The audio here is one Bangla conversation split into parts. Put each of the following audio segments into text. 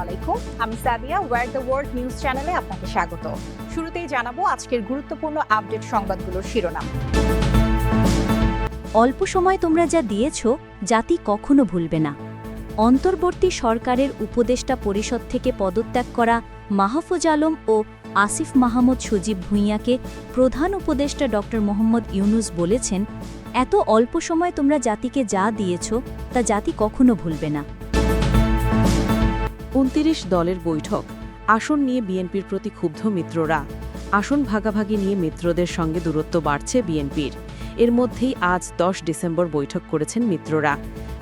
আলাইকুম, আমি Sadia. War the world news চ্যানেলে আপনাকে স্বাগত। শুরুতেই জানাবো আজকের গুরুত্বপূর্ণ আপডেট সংবাদগুলোর শিরোনাম। অল্প সময় তোমরা যা দিয়েছ, জাতি কখনো ভুলবে না। অন্তর্বর্তী সরকারের উপদেষ্টা পরিষদ থেকে পদত্যাগ করা মাহফুজ আলম ও আসিফ মাহমুদ সজীব ভুঁইয়াকে প্রধান উপদেষ্টা ড. মোহাম্মদ ইউনুস বলেছেন, এত অল্প সময় তোমরা জাতিকে যা দিয়েছ, তা জাতি কখনো ভুলবে না। ২৯ দলের বৈঠক, আসন নিয়ে বিএনপির প্রতি ক্ষুব্ধ মিত্ররা। আসন ভাগাভাগি নিয়ে মিত্রদের সঙ্গে দূরত্ব বাড়ছে বিএনপির। এর মধ্যেই আজ ১০ ডিসেম্বর বৈঠক করেছেন মিত্ররা।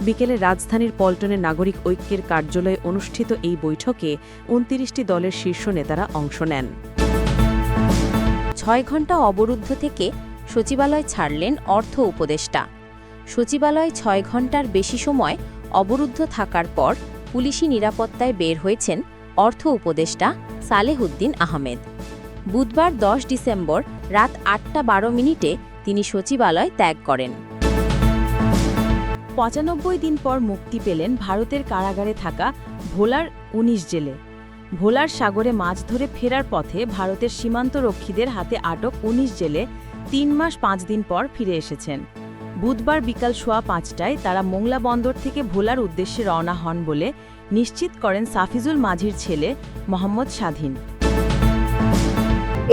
বিকেলে রাজধানীর পল্টনে নাগরিক ঐক্যের কার্যালয়ে অনুষ্ঠিত এই বৈঠকে ২৯টি দলের শীর্ষ নেতারা অংশ নেন। ৬ ঘণ্টা অবরুদ্ধ থেকে সচিবালয় ছাড়লেন অর্থ উপদেষ্টা। সচিবালয় ৬ ঘণ্টার বেশি সময় অবরুদ্ধ থাকার পর পুলিশি নিরাপত্তায় বের হয়েছেন অর্থ উপদেষ্টা সালেহউদ্দিন আহমেদ। বুধবার ১০ ডিসেম্বর রাত ৮টা ১২ মিনিটে তিনি সচিবালয় ত্যাগ করেন। ৯৫ দিন পর মুক্তি পেলেন ভারতের কারাগারে থাকা ভোলার ১৯ জেলে। ভোলার সাগরে মাছ ধরে ফেরার পথে ভারতের সীমান্তরক্ষীদের হাতে আটক ১৯ জেলে ৩ মাস ৫ দিন পর ফিরে এসেছেন। বুধবার বিকাল সোয়া ৫টায় তারা মোংলা বন্দর থেকে ভোলার উদ্দেশ্যে রওনা হন বলে নিশ্চিত করেন সাফিজুল মাঝির ছেলে মোহাম্মদ স্বাধীন।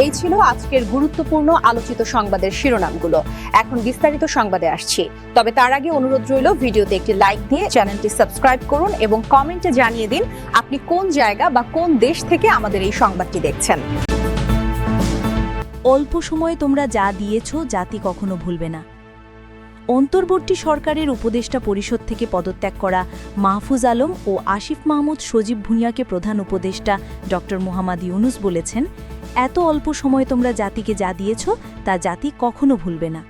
এই ছিল আজকের গুরুত্বপূর্ণ আলোচিত সংবাদের শিরোনামগুলো। এখন বিস্তারিত সংবাদে আসছি, তবে তার আগে অনুরোধ রইল ভিডিওতে একটি লাইক দিয়ে চ্যানেলটি সাবস্ক্রাইব করুন এবং কমেন্টে জানিয়ে দিন আপনি কোন জায়গা বা কোন দেশ থেকে আমাদের এই সংবাদটি দেখছেন। অল্প সময়ে তোমরা যা দিয়েছ, জাতি কখনো ভুলবে না। অন্তর্বর্তী সরকারের উপদেষ্টা পরিষদ থেকে পদত্যাগ করা মাহফুজ আলম ও আসিফ মাহমুদ সজীব ভুঁইয়াকে প্রধান উপদেষ্টা ড. মোহাম্মদ ইউনুস বলেছেন, এত অল্প সময় তোমরা জাতিকে যা দিয়েছ, তা জাতি কখনো ভুলবে না।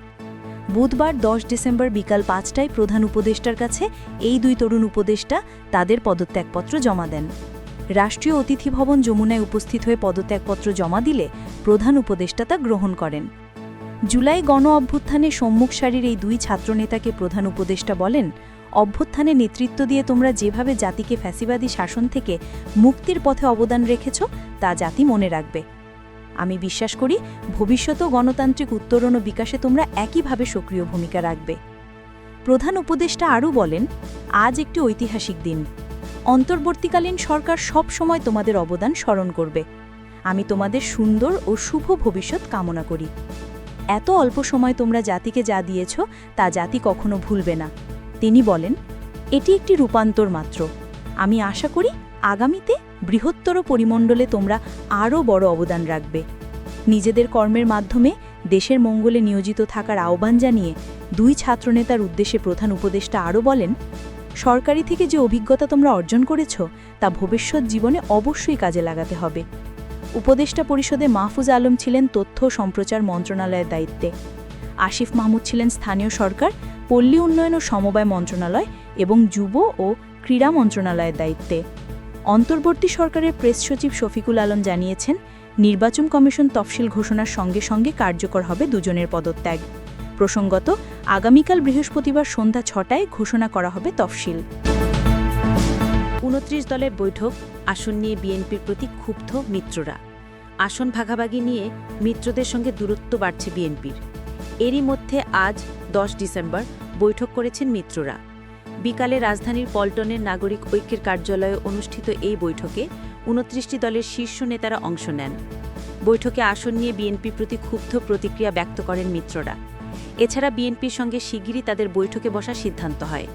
বুধবার ১০ ডিসেম্বর বিকাল ৫টায় প্রধান উপদেষ্টার কাছে এই দুই তরুণ উপদেষ্টা তাদের পদত্যাগপত্র জমা দেন। রাষ্ট্রীয় অতিথি ভবন যমুনায় উপস্থিত হয়ে পদত্যাগপত্র জমা দিলে প্রধান উপদেষ্টা তা গ্রহণ করেন। জুলাই গণ অভ্যুত্থানে সম্মুখ সারির এই দুই ছাত্রনেতাকে প্রধান উপদেষ্টা বলেন, অভ্যুত্থানে নেতৃত্ব দিয়ে তোমরা যেভাবে জাতিকে ফ্যাসিবাদী শাসন থেকে মুক্তির পথে অবদান রেখেছ, তা জাতি মনে রাখবে। আমি বিশ্বাস করি ভবিষ্যতেও গণতান্ত্রিক উত্তরণ ও বিকাশে তোমরা একইভাবে সক্রিয় ভূমিকা রাখবে। প্রধান উপদেষ্টা আরও বলেন, আজ একটি ঐতিহাসিক দিন। অন্তর্বর্তীকালীন সরকার সব সময় তোমাদের অবদান স্মরণ করবে। আমি তোমাদের সুন্দর ও শুভ ভবিষ্যৎ কামনা করি। এত অল্প সময় তোমরা জাতিকে যা দিয়েছ, তা জাতি কখনো ভুলবে না। তিনি বলেন, এটি একটি রূপান্তর মাত্র। আমি আশা করি আগামীতে বৃহত্তর পরিমণ্ডলে তোমরা আরও বড় অবদান রাখবে। নিজেদের কর্মের মাধ্যমে দেশের মঙ্গলে নিয়োজিত থাকার আহ্বান জানিয়ে দুই ছাত্রনেতার উদ্দেশ্যে প্রধান উপদেষ্টা আরও বলেন, সরকারি থেকে যে অভিজ্ঞতা তোমরা অর্জন করেছ, তা ভবিষ্যৎ জীবনে অবশ্যই কাজে লাগাতে হবে। উপদেষ্টা পরিষদে মাহফুজ আলম ছিলেন তথ্য ও সম্প্রচার মন্ত্রণালয়ের দায়িত্বে। আসিফ মাহমুদ ছিলেন স্থানীয় সরকার, পল্লী উন্নয়ন ও সমবায় মন্ত্রণালয় এবং যুব ও ক্রীড়া মন্ত্রণালয়ের দায়িত্বে। অন্তর্বর্তী সরকারের প্রেস সচিব শফিকুল আলম জানিয়েছেন, নির্বাচন কমিশন তফসিল ঘোষণার সঙ্গে সঙ্গে কার্যকর হবে দুজনের পদত্যাগ। প্রসঙ্গত, আগামীকাল বৃহস্পতিবার সন্ধ্যা ৬টায় ঘোষণা করা হবে তফসিল। ২৯ দলের বৈঠক, আসন নিয়ে বিএনপির প্রতি ক্ষুব্ধ মিত্ররা। আসন ভাগাভাগি নিয়ে মিত্রদের সঙ্গে দূরত্ব বাড়ছে বিএনপির। এরই মধ্যে আজ ১০ ডিসেম্বর বৈঠক করেছেন মিত্ররা। বিকালে রাজধানীর পল্টনের নাগরিক ঐক্যের কার্যালয়ে অনুষ্ঠিত এই বৈঠকে ২৯টি দলের শীর্ষ নেতারা অংশ নেন। বৈঠকে আসন নিয়ে বিএনপির প্রতি ক্ষুব্ধ প্রতিক্রিয়া ব্যক্ত করেন মিত্ররা। এছাড়া বিএনপির সঙ্গে শিগগিরই তাদের বৈঠকে বসার সিদ্ধান্ত হয়।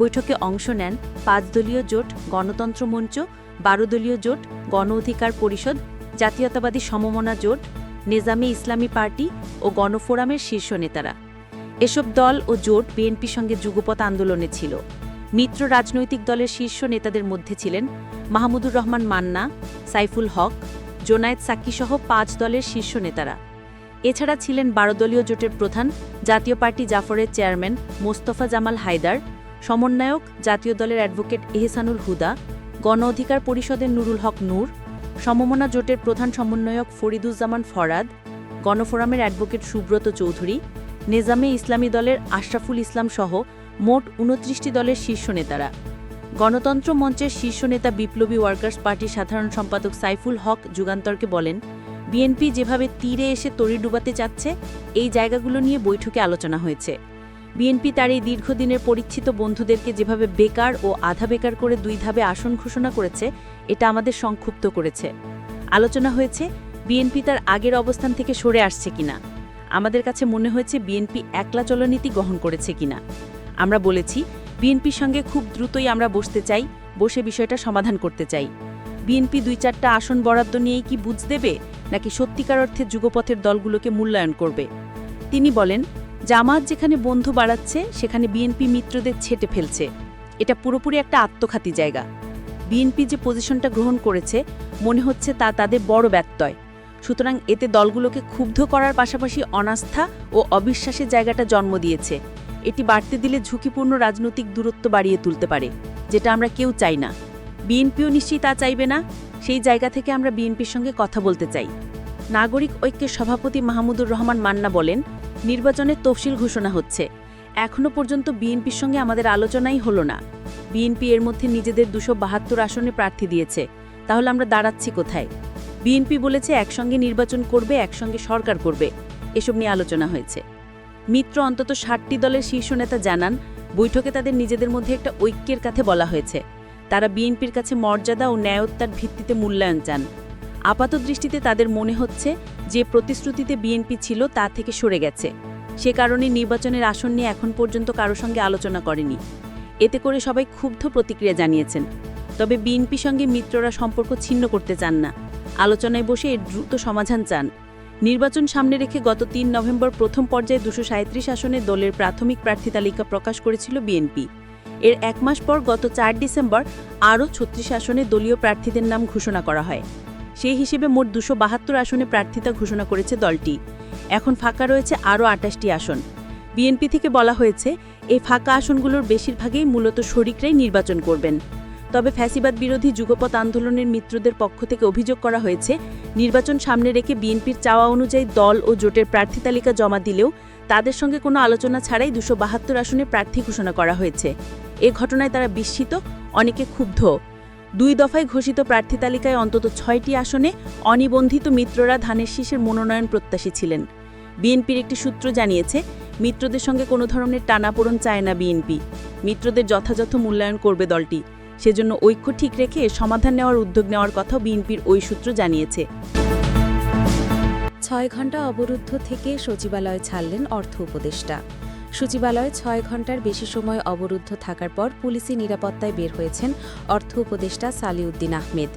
বৈঠকে অংশ নেন ৫ দলীয় জোট গণতন্ত্র মঞ্চ, ১২ দলীয় জোট গণ অধিকার পরিষদ, জাতীয়তাবাদী সমমনা জোট, নেজামে ইসলামী পার্টি ও গণফোরামের শীর্ষ নেতারা। এসব দল ও জোট বিএনপির সঙ্গে যুগপৎ আন্দোলনে ছিল। মিত্র রাজনৈতিক দলের শীর্ষ নেতাদের মধ্যে ছিলেন মাহমুদুর রহমান মান্না, সাইফুল হক, জোনায়েদ সাক্কিসহ ৫ দলের শীর্ষ নেতারা। এছাড়া ছিলেন ১২ দলীয় জোটের প্রধান জাতীয় পার্টি জাফরের চেয়ারম্যান মোস্তফা জামাল হায়দার, সমন্বয়ক জাতীয় দলের অ্যাডভোকেট এহসানুল হুদা, গণ অধিকার পরিষদের নুরুল হক নূর, সমমনা জোটের প্রধান সমন্বয়ক ফরিদুজ্জামান ফরাদ, গণফোরামের অ্যাডভোকেট সুব্রত চৌধুরী, নেজামে ইসলামী দলের আশরাফুল ইসলাম সহ মোট ২৯টি দলের শীর্ষ নেতারা। গণতন্ত্র মঞ্চের শীর্ষ নেতা বিপ্লবী ওয়ার্কার্স পার্টির সাধারণ সম্পাদক সাইফুল হক যুগান্তরকে বলেন, বিএনপি যেভাবে তীরে এসে তরি ডুবাতে চাচ্ছে, এই জায়গাগুলো নিয়ে বৈঠকে আলোচনা হয়েছে। বিএনপি তার এই দীর্ঘদিনের পরিচিত বন্ধুদেরকে যেভাবে বেকার ও আধা বেকার করে 2 ধাপে আসন ঘোষণা করেছে, এটা আমাদের সংক্ষুব্ধ করেছে। আলোচনা হয়েছে বিএনপি তার আগের অবস্থান থেকে সরে আসছে কিনা। আমাদের কাছে মনে হয়েছে বিএনপি একলা চলনীতি গ্রহণ করেছে কিনা। আমরা বলেছি বিএনপির সঙ্গে খুব দ্রুতই আমরা বসতে চাই, বসে বিষয়টা সমাধান করতে চাই। বিএনপি 2-4টা আসন বরাদ্দ নিয়েই কি বুঝ দেবে, নাকি সত্যিকার অর্থে যুগপথের দলগুলোকে মূল্যায়ন করবে? তিনি বলেন, জামাত যেখানে বন্ধু বাড়াচ্ছে সেখানে বিএনপি মিত্রদের ছেটে ফেলছে। এটা পুরোপুরি একটা আত্মঘাতী জায়গা। বিএনপি যে পজিশনটা গ্রহণ করেছে মনে হচ্ছে তা তাদের বড় ব্যত্যয়। সুতরাং এতে দলগুলোকে ক্ষুব্ধ করার পাশাপাশি অনাস্থা ও অবিশ্বাসের জায়গাটা জন্ম দিয়েছে। এটি বাড়তে দিলে ঝুঁকিপূর্ণ রাজনৈতিক দূরত্ব বাড়িয়ে তুলতে পারে, যেটা আমরা কেউ চাই না। বিএনপিও নিশ্চয়ই তা চাইবে না। সেই জায়গা থেকে আমরা বিএনপির সঙ্গে কথা বলতে চাই। নাগরিক ঐক্যের সভাপতি মাহমুদুর রহমান মান্না বলেন, নির্বাচনের তফসিল ঘোষণা হচ্ছে। এখনও পর্যন্ত বিএনপির সঙ্গে আমাদের আলোচনাই হলো না। বিএনপি এর মধ্যে নিজেদের 272 আসনে প্রার্থী দিয়েছে। তাহলে আমরা দাঁড়াচ্ছি কোথায়? বিএনপি বলেছে একসঙ্গে নির্বাচন করবে, একসঙ্গে সরকার করবে। এসব নিয়ে আলোচনা হয়েছে। মিত্র অন্তত 60টি দলের শীর্ষ নেতা জানান, বৈঠকে তাদের নিজেদের মধ্যে একটা ঐক্যের কথা বলা হয়েছে। তারা বিএনপির কাছে মর্যাদা ও ন্যায়োত্তার ভিত্তিতে মূল্যায়ন চান। আপাতদৃষ্টিতে তাদের মনে হচ্ছে যে প্রতিশ্রুতিতে বিএনপি ছিল তা থেকে সরে গেছে। সে কারণে নির্বাচনের আসন নিয়ে এখন পর্যন্ত কারো সঙ্গে আলোচনা করেনি। এতে করে সবাই ক্ষুব্ধ প্রতিক্রিয়া জানিয়েছেন। তবে বিএনপির সঙ্গে মিত্ররা সম্পর্ক ছিন্ন করতে চান না। আলোচনায় বসে এর দ্রুত সমাধান চান। নির্বাচন সামনে রেখে গত 3 নভেম্বর প্রথম পর্যায়ে 237 আসনে দলের প্রাথমিক প্রার্থী তালিকা প্রকাশ করেছিল বিএনপি। এর 1 মাস পর গত 4 ডিসেম্বর আরও 36 আসনে দলীয় প্রার্থীদের নাম ঘোষণা করা হয়। সেই হিসেবে মোট 272 আসনে প্রার্থিতা ঘোষণা করেছে দলটি। এখন ফাঁকা রয়েছে আরও 28টি আসন। বিএনপি থেকে বলা হয়েছে, এই ফাঁকা আসনগুলোর বেশিরভাগই মূলত শরিকরাই নির্বাচন করবেন। তবে ফ্যাসিবাদ বিরোধী যুগপৎ আন্দোলনের মিত্রদের পক্ষ থেকে অভিযোগ করা হয়েছে, নির্বাচন সামনে রেখে বিএনপির চাওয়া অনুযায়ী দল ও জোটের প্রার্থী তালিকা জমা দিলেও তাদের সঙ্গে কোনো আলোচনা ছাড়াই 272 আসনে প্রার্থী ঘোষণা করা হয়েছে। এ ঘটনায় তারা বিস্মিত, অনেকে ক্ষুব্ধ। 2 দফায় ঘোষিত প্রার্থী তালিকায় অন্তত 6টি আসনে অনিবন্ধিত মিত্ররা ধানের শীষের মনোনয়ন প্রত্যাশী ছিলেন। বিএনপির একটি সূত্র জানিয়েছে, মিত্রদের সঙ্গে কোনো ধরনের টানাপোড়েন চায় না বিএনপি। মিত্রদের যথাযথ মূল্যায়ন করবে দলটি। সেজন্য ঐক্য ঠিক রেখে সমাধান নেওয়ার উদ্যোগ নেওয়ার কথা বিএনপির ওই সূত্র জানিয়েছে। 6 ঘণ্টা অবরুদ্ধ থেকে সচিবালয় ছাড়লেন অর্থ উপদেষ্টা। সচিবালয়ে 6 ঘণ্টার বেশি সময় অবরুদ্ধ থাকার পর পুলিশি নিরাপত্তায় বের হয়েছেন অর্থ উপদেষ্টা সালিউদ্দিন আহমেদ।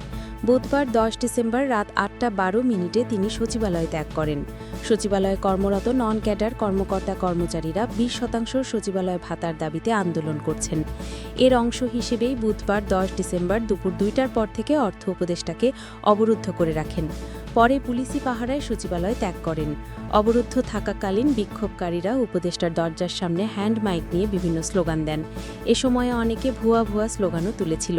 বুধবার 10 ডিসেম্বর রাত 8:12 তিনি সচিবালয় ত্যাগ করেন। সচিবালয়ে কর্মরত নন ক্যাডার কর্মকর্তা কর্মচারীরা 20% সচিবালয় ভাতার দাবিতে আন্দোলন করছেন। এর অংশ হিসেবেই বুধবার 10 ডিসেম্বর দুপুর 2টার পর থেকে অর্থ উপদেষ্টাকে অবরুদ্ধ করে রাখেন। পরে পুলিশি পাহারায় সচিবালয় ত্যাগ করেন। অবরুদ্ধ থাকাকালীন বিক্ষোভকারীরা উপদেষ্টার দরজার সামনে হ্যান্ড মাইক নিয়ে বিভিন্ন স্লোগান দেন। এ সময়ে অনেকে ভুয়া ভুয়া স্লোগানও তুলেছিল।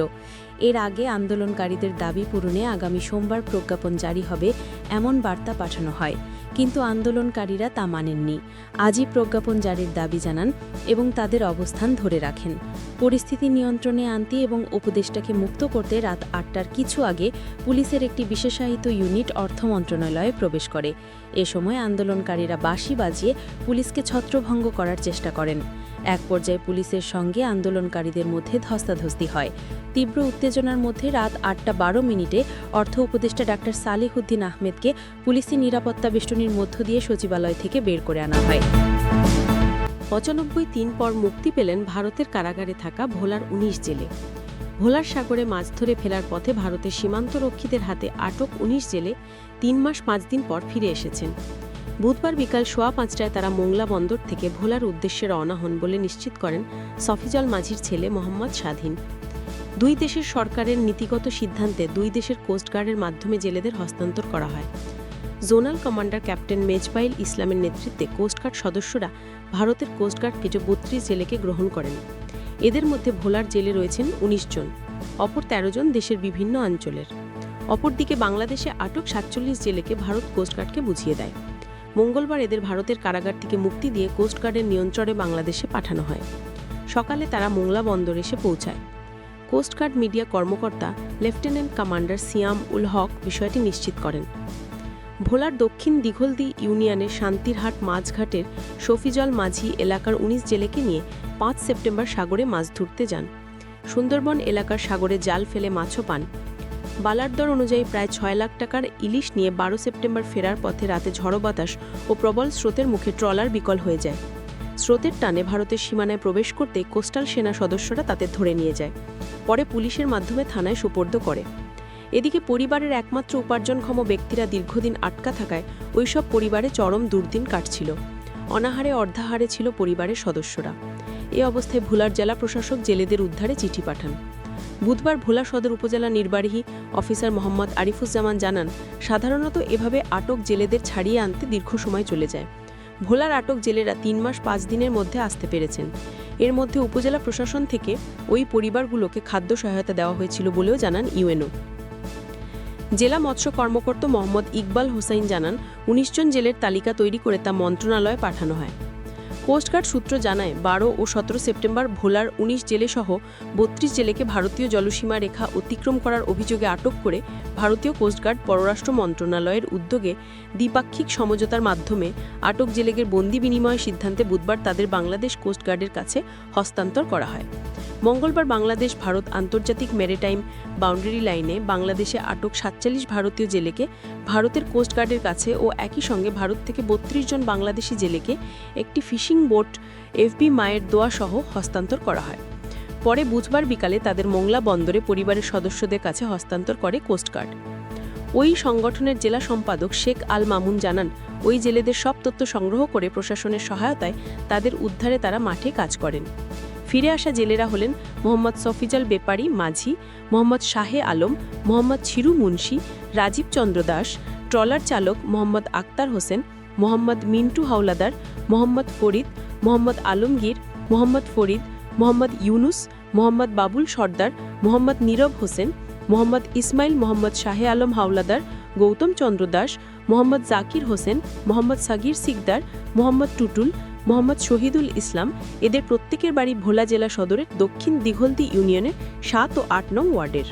এর আগে আন্দোলনকারীদের দাবি পূরণে আগামী সোমবার প্রজ্ঞাপন জারি হবে এমন বার্তা পাঠানো হয়, কিন্তু আন্দোলনকারীরা তা মানেননি। আজই প্রজ্ঞাপন জারির দাবি জানান এবং তাদের অবস্থান ধরে রাখেন। পরিস্থিতি নিয়ন্ত্রণে আনতে এবং উপদেষ্টাকে মুক্ত করতে রাত 8টার কিছু আগে পুলিশের একটি বিশেষায়িত ইউনিট অর্থ মন্ত্রণালয়ে প্রবেশ করে। এ সময় আন্দোলনকারীরা বাঁশি বাজিয়ে পুলিশকে ছত্রভঙ্গ করার চেষ্টা করেন। এক পর্যায়ে পুলিশের সঙ্গে আন্দোলনকারীদের মধ্যে ধস্তাধস্তি হয়। তীব্র উত্তেজনার মধ্যে রাত 8:12 অর্থ উপদেষ্টা ডাক্তার সালিহুদ্দিন আহমেদকে পুলিশি নিরাপত্তা বেষ্টনীর মধ্য দিয়ে সচিবালয় থেকে বের করে আনা হয়। 95 দিন পর মুক্তি পেলেন ভারতের কারাগারে থাকা ভোলার 19 জেলে। ভোলার সাগরে মাছ ধরে ফেরার পথে ভারতের সীমান্তরক্ষীদের হাতে আটক 19 জেলে 3 মাস 5 দিন পর ফিরে এসেছেন। বুধবার বিকাল 5:15টায় তারা মোংলা বন্দর থেকে ভোলার উদ্দেশ্যে রওনা হন বলে নিশ্চিত করেন সফিজল মাঝির ছেলে মোহাম্মদ স্বাধীন। 2 দেশের সরকারের নীতিগত সিদ্ধান্তে 2 দেশের কোস্টগার্ডের মাধ্যমে জেলেদের হস্তান্তর করা হয়। জোনাল কমান্ডার ক্যাপ্টেন মেজবাইল ইসলামের নেতৃত্বে কোস্টগার্ড সদস্যরা ভারতের কোস্টগার্ড 32 জেলেকে গ্রহণ করেন। এদের মধ্যে ভোলার জেলে রয়েছেন 19 জন, অপর 13 জন দেশের বিভিন্ন অঞ্চলের। অপরদিকে বাংলাদেশে আটক 47 জেলেকে ভারত কোস্টগার্ডকে বুঝিয়ে দেয়। মঙ্গলবার এদের ভারতের কারাগার থেকে মুক্তি দিয়ে কোস্টগার্ডের নিয়ন্ত্রণে বাংলাদেশে পাঠানো হয়। সকালে তারা মোংলা বন্দর এসে পৌঁছায়। কোস্টগার্ড মিডিয়া কর্মকর্তা লেফটেন্যান্ট কমান্ডার সিয়াম উল হক বিষয়টি নিশ্চিত করেন। ভোলার দক্ষিণ দিঘলদি ইউনিয়নের শান্তিরহাট মাঝঘাটের শফিজল মাঝি এলাকার ১৯ জেলেকে নিয়ে ৫ সেপ্টেম্বর সাগরে মাছ ধরতে যান। সুন্দরবন এলাকার সাগরে জাল ফেলে মাছও পান। বালার দর অনুযায়ী প্রায় ৬ লাখ টাকার ইলিশ নিয়ে ১২ সেপ্টেম্বর ফেরার পথে রাতে ঝড়ো বাতাস ও প্রবল স্রোতের মুখে ট্রলার বিকল হয়ে যায়। স্রোতের টানে ভারতের সীমানায় প্রবেশ করতে কোস্টাল সেনা সদস্যরা তাদের ধরে নিয়ে যায়। পরে পুলিশের মাধ্যমে থানায় সোপর্দ করে। এদিকে পরিবারের একমাত্র উপার্জনক্ষম ব্যক্তিরা দীর্ঘদিন আটকা থাকায় ওইসব পরিবারে চরম দুর্দিন কাটছিল। অনাহারে অর্ধাহারে ছিল পরিবারের সদস্যরা। এ অবস্থায় ভোলার জেলা প্রশাসক জেলেদের উদ্ধারে চিঠি পাঠান। বুধবার ভোলা সদর উপজেলা নির্বাহী অফিসার মোহাম্মদ আরিফুজ্জামান জানান, সাধারণত এভাবে আটক জেলেদের ছাড়িয়ে আনতে দীর্ঘ সময় চলে যায়। ভোলার আটক জেলেরা ৩ মাস ৫ দিনের মধ্যে আসতে পেরেছেন। এর মধ্যে উপজেলা প্রশাসন থেকে ওই পরিবারগুলোকে খাদ্য সহায়তা দেওয়া হয়েছিল বলেও জানান ইউএনও। জেলা মৎস্য কর্মকর্তা মোহাম্মদ ইকবাল হোসাইন জানান, ১৯ জন জেলের তালিকা তৈরি করে তা মন্ত্রণালয়ে পাঠানো হয়। কোস্টগার্ড সূত্র জানায়, ১২ ও ১৭ সেপ্টেম্বর ভোলার ১৯ জেলেসহ ৩২ জেলেকে ভারতীয় জলসীমা রেখা অতিক্রম করার অভিযোগে আটক করে ভারতীয় কোস্টগার্ড পররাষ্ট্র মন্ত্রণালয়ের উদ্যোগে দ্বিপাক্ষিক সমঝোতার মাধ্যমে আটক জেলেদের বন্দি বিনিময় সিদ্ধান্তে বুধবার তাদের বাংলাদেশ কোস্টগার্ডের কাছে হস্তান্তর করা হয়। মঙ্গলবার বাংলাদেশ ভারত আন্তর্জাতিক মেরিটাইম বাউন্ডারি লাইনে বাংলাদেশে আটক ৪৭ ভারতীয় জেলেকে ভারতের কোস্টগার্ডের কাছে ও একই সঙ্গে ভারত থেকে ৩২ জন বাংলাদেশি জেলেকে একটি ফিশিং বোট এফবি মায়ের দোয়া সহ হস্তান্তর করা হয়। পরে বুধবার বিকালে তাদের মোংলা বন্দরে পরিবারের সদস্যদের কাছে হস্তান্তর করে কোস্টগার্ড। ওই সংগঠনের জেলা সম্পাদক শেখ আল মামুন জানান, ওই জেলেদের সব তথ্য সংগ্রহ করে প্রশাসনের সহায়তায় তাদের উদ্ধারে তারা মাঠে কাজ করেন। ফিরে আসা জেলেরা হলেন মোহাম্মদ সফিজাল বেপারি মাঝি, মোহাম্মদ শাহে আলম, মোহাম্মদ ছিরু মুন্সি, রাজীব চন্দ্র দাস, ট্রলার চালক মোহাম্মদ আক্তার হোসেন, মোহাম্মদ মিন্টু হাওলাদার, মোহাম্মদ ফরিদ, মোহাম্মদ আলমগীর, মোহাম্মদ ফরিদ, মোহাম্মদ ইউনুস, মোহাম্মদ বাবুল সর্দার, মোহাম্মদ নীরব হোসেন, মোহাম্মদ ইসমাইল, মোহাম্মদ শাহে আলম হাওলাদার, গৌতম চন্দ্র দাস, মোহাম্মদ জাকির হোসেন, মোহাম্মদ সাগির সিকদার, মোহাম্মদ টুটুল, মোহাম্মদ শহীদুল ইসলাম। এদের প্রত্যেকের বাড়ি ভোলা জেলা সদরের দক্ষিণ দিঘলদি ইউনিয়নের ৭ ও ৮ নং ওয়ার্ডের।